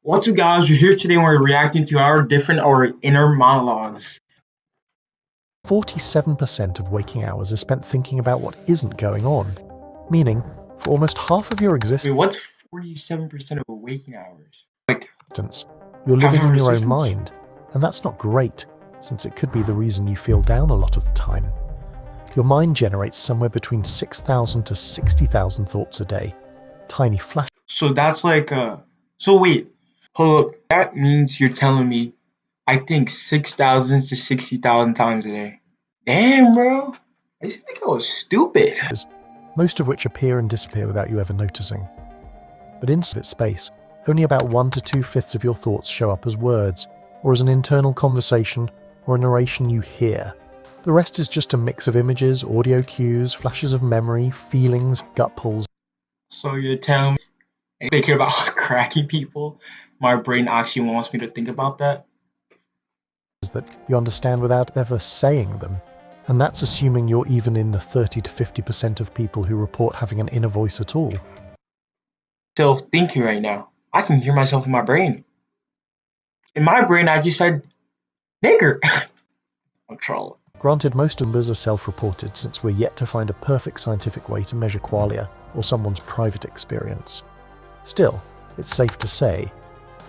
What's up, guys? We're here today and we're reacting to our inner monologues. 47% of waking hours are spent thinking about what isn't going on, meaning for almost half of your Wait, existence, what's 47% of waking hours? Like, you're half living of in our your own existence? mind, and that's not great, since it could be the reason you feel down a lot of the time. Your mind generates somewhere between 6,000 to 60,000 thoughts a day, tiny flashes. So that's like, so wait, hold up. That means you're telling me I think 6,000 to 60,000 times a day. Damn, bro. I used to think I was stupid. Most of which appear and disappear without you ever noticing. But in space, only about 1 to 2/5 of your thoughts show up as words, or as an internal conversation, or a narration you hear. The rest is just a mix of images, audio cues, flashes of memory, feelings, gut pulls. So you're telling me thinking about cracking people? My brain actually wants me to think about that? That you understand without ever saying them. And that's assuming you're even in the 30 to 50% of people who report having an inner voice at all. Self-thinking right now. I can hear myself in my brain. In my brain, I just said, nigger. I'm trolling. Granted, most numbers are self-reported since we're yet to find a perfect scientific way to measure qualia or someone's private experience. Still, it's safe to say,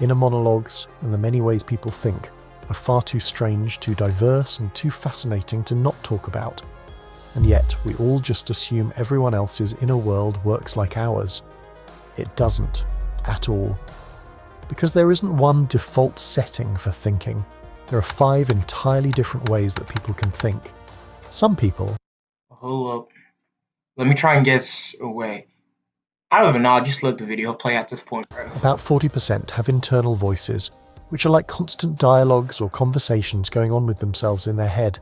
inner monologues and the many ways people think are far too strange, too diverse, and too fascinating to not talk about. And yet, we all just assume everyone else's inner world works like ours. It doesn't, at all. Because there isn't one default setting for thinking. There are 5 entirely different ways that people can think. Some people... Hold up. Let me try and guess away. I don't even know, I'll just let the video play at this point, bro. About 40% have internal voices, which are like constant dialogues or conversations going on with themselves in their head.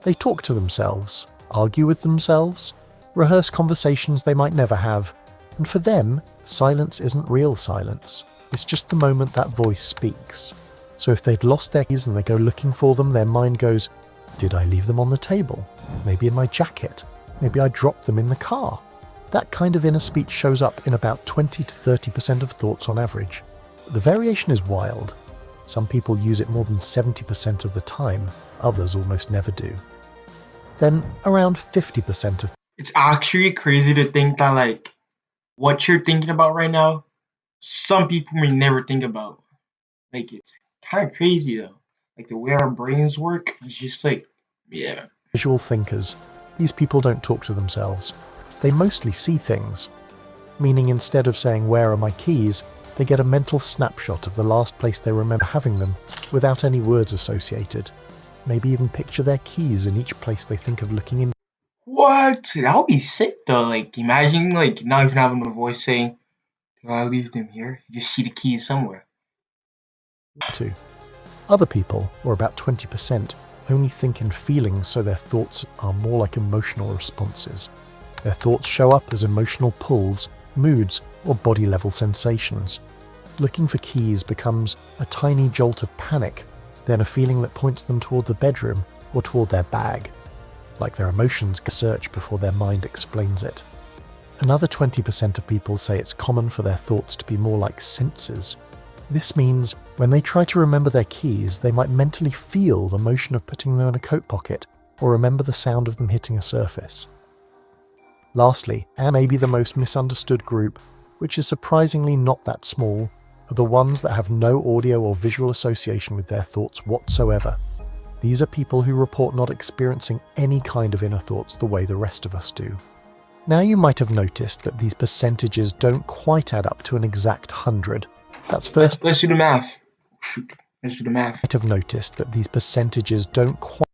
They talk to themselves, argue with themselves, rehearse conversations they might never have, and for them, silence isn't real silence. It's just the moment that voice speaks. So if they'd lost their keys and they go looking for them, their mind goes, did I leave them on the table? Maybe in my jacket? Maybe I dropped them in the car? That kind of inner speech shows up in about 20 to 30% of thoughts on average. The variation is wild. Some people use it more than 70% of the time, others almost never do. Then around 50% of... It's actually crazy to think that, like, what you're thinking about right now, some people may never think about. Like, it's kind of crazy, though. Like, the way our brains work, it's just like, yeah. Visual thinkers, these people don't talk to themselves. They mostly see things. Meaning instead of saying, where are my keys, they get a mental snapshot of the last place they remember having them, without any words associated. Maybe even picture their keys in each place they think of looking in. What? That would be sick, though. Like, imagine, like, not even having a voice saying, do I leave them here? You just see the keys somewhere. To. Other people, or about 20%, only think in feelings, so their thoughts are more like emotional responses. Their thoughts show up as emotional pulls, moods, or body-level sensations. Looking for keys becomes a tiny jolt of panic, then a feeling that points them toward the bedroom or toward their bag, like their emotions search before their mind explains it. Another 20% of people say it's common for their thoughts to be more like senses. This means when they try to remember their keys, they might mentally feel the motion of putting them in a coat pocket or remember the sound of them hitting a surface. Lastly, and maybe the most misunderstood group, which is surprisingly not that small, are the ones that have no audio or visual association with their thoughts whatsoever. These are people who report not experiencing any kind of inner thoughts the way the rest of us do. Now you might have noticed that these percentages don't quite add up to an exact 100. That's first. Let's do the math. Shoot. Let's do the math. You might have noticed that these percentages don't quite...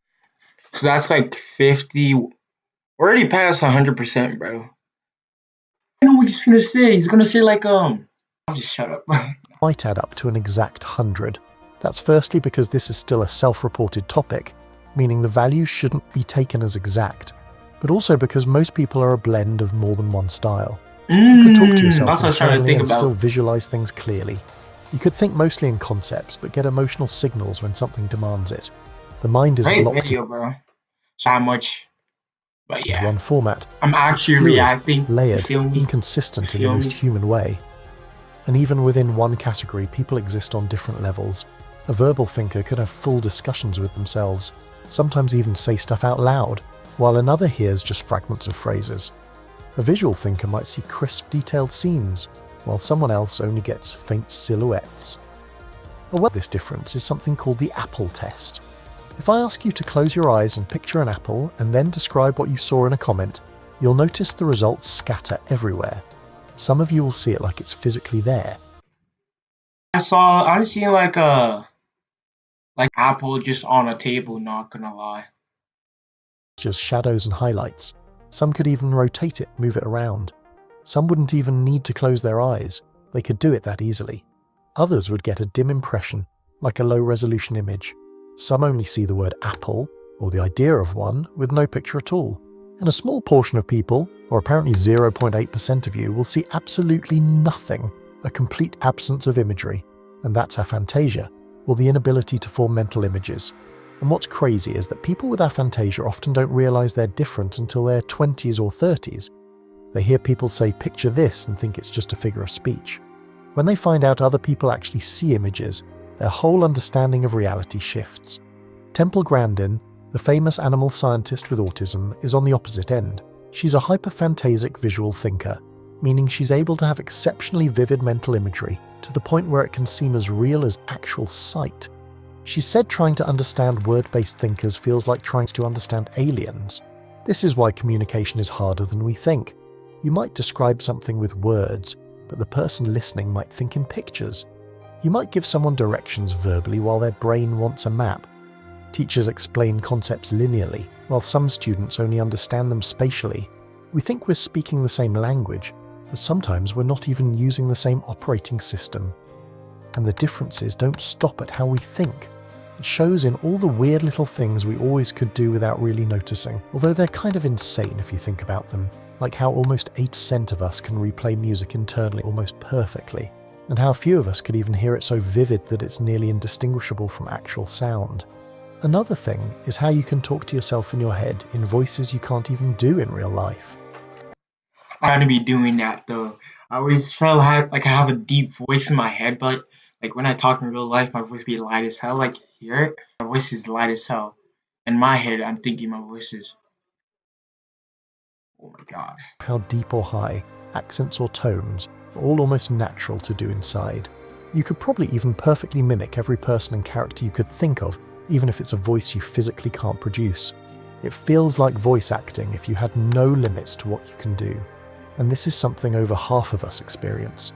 So that's like 50. We're already past 100%, bro. I know what he's gonna say. He's gonna say like, I'll just shut up. quite add up to an exact 100. That's firstly because this is still a self-reported topic, meaning the values shouldn't be taken as exact, but also because most people are a blend of more than one style. You could talk to yourself That's what I was trying to internally think and about. still visualize things clearly. You could think mostly in concepts, but get emotional signals when something demands it. The mind isn't Great locked video, bro. So how much? But into yeah, one format. I'm It's actually fluid, reacting. layered, You feel me? inconsistent in the Feel most me? human way. And even within one category, people exist on different levels. A verbal thinker could have full discussions with themselves, sometimes even say stuff out loud, while another hears just fragments of phrases. A visual thinker might see crisp, detailed scenes, while someone else only gets faint silhouettes. This difference is something called the apple test. If I ask you to close your eyes and picture an apple and then describe what you saw in a comment, you'll notice the results scatter everywhere. Some of you will see it like it's physically there. I'm seeing like apple just on a table, not gonna lie. Just shadows and highlights. Some could even rotate it, move it around. Some wouldn't even need to close their eyes. They could do it that easily. Others would get a dim impression, like a low-resolution image. Some only see the word apple, or the idea of one, with no picture at all. And a small portion of people, or apparently 0.8% of you, will see absolutely nothing, a complete absence of imagery. And that's aphantasia, or the inability to form mental images. And what's crazy is that people with aphantasia often don't realise they're different until their 20s or 30s. They hear people say, "Picture this," and think it's just a figure of speech. When they find out other people actually see images, their whole understanding of reality shifts. Temple Grandin, the famous animal scientist with autism, is on the opposite end. She's a hyperphantasic visual thinker, meaning she's able to have exceptionally vivid mental imagery to the point where it can seem as real as actual sight. She said trying to understand word-based thinkers feels like trying to understand aliens. This is why communication is harder than we think. You might describe something with words, but the person listening might think in pictures. You might give someone directions verbally while their brain wants a map. Teachers explain concepts linearly, while some students only understand them spatially. We think we're speaking the same language, but sometimes we're not even using the same operating system. And the differences don't stop at how we think. It shows in all the weird little things we always could do without really noticing, although they're kind of insane if you think about them, like how almost 8% of us can replay music internally almost perfectly, and how few of us could even hear it so vivid that it's nearly indistinguishable from actual sound. Another thing is how you can talk to yourself in your head in voices you can't even do in real life. I'm gonna be doing that though. I always feel like I have a deep voice in my head, but like when I talk in real life, my voice be light as hell. Like here, my voice is light as hell. In my head, I'm thinking my voice is, oh my god. How deep or high, accents or tones, are all almost natural to do inside. You could probably even perfectly mimic every person and character you could think of, even if it's a voice you physically can't produce. It feels like voice acting if you had no limits to what you can do. And this is something over half of us experience.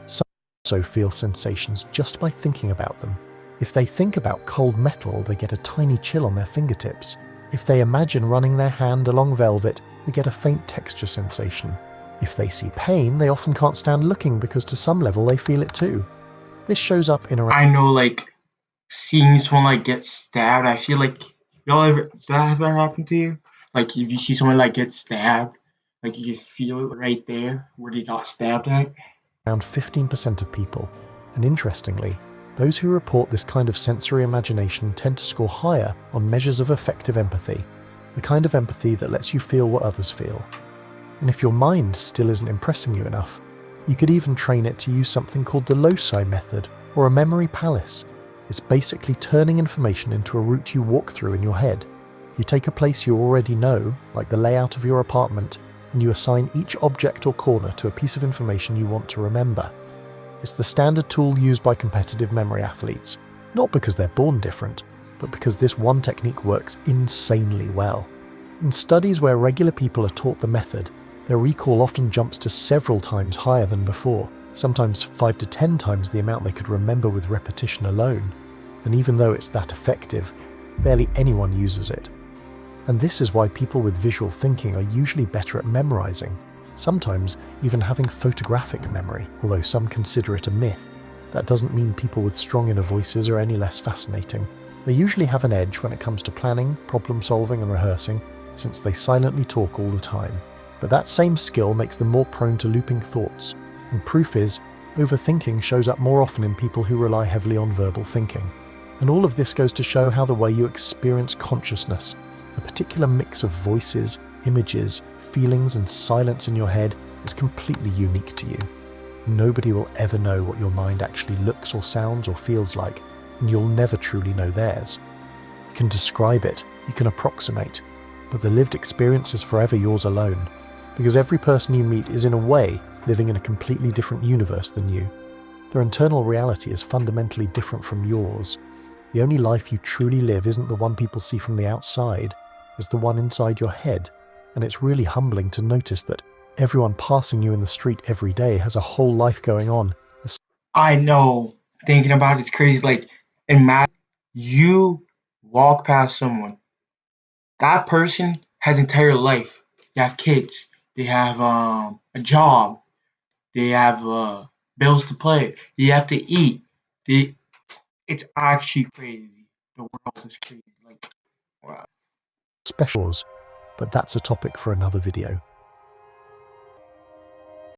Some also feel sensations just by thinking about them. If they think about cold metal, they get a tiny chill on their fingertips. If they imagine running their hand along velvet, they get a faint texture sensation. If they see pain, they often can't stand looking because to some level they feel it too. This shows up in around... I know, like, seeing someone like get stabbed, I feel like, does that ever happen to you? Like, if you see someone like get stabbed, like you just feel it right there where they got stabbed at? Around 15% of people, and interestingly, those who report this kind of sensory imagination tend to score higher on measures of affective empathy, the kind of empathy that lets you feel what others feel. And if your mind still isn't impressing you enough, you could even train it to use something called the loci method, or a memory palace. It's basically turning information into a route you walk through in your head. You take a place you already know, like the layout of your apartment, and you assign each object or corner to a piece of information you want to remember. It's the standard tool used by competitive memory athletes, not because they're born different, but because this one technique works insanely well. In studies where regular people are taught the method, their recall often jumps to several times higher than before, sometimes 5 to 10 times the amount they could remember with repetition alone. And even though it's that effective, barely anyone uses it. And this is why people with visual thinking are usually better at memorizing, sometimes even having photographic memory, although some consider it a myth. That doesn't mean people with strong inner voices are any less fascinating. They usually have an edge when it comes to planning, problem solving and rehearsing, since they silently talk all the time. But that same skill makes them more prone to looping thoughts, and proof is, overthinking shows up more often in people who rely heavily on verbal thinking. And all of this goes to show how the way you experience consciousness, a particular mix of voices, images, feelings and silence in your head, is completely unique to you. Nobody will ever know what your mind actually looks or sounds or feels like, and you'll never truly know theirs. You can describe it, you can approximate, but the lived experience is forever yours alone, because every person you meet is in a way living in a completely different universe than you. Their internal reality is fundamentally different from yours. The only life you truly live isn't the one people see from the outside, it's the one inside your head, and it's really humbling to notice that everyone passing you in the street every day has a whole life going on. I know. Thinking about it's crazy. Like, imagine you walk past someone. That person has entire life. They have kids. They have a job. They have bills to pay. They have to eat. They, it's actually crazy. The world is crazy. Like, wow. Specials, but that's a topic for another video.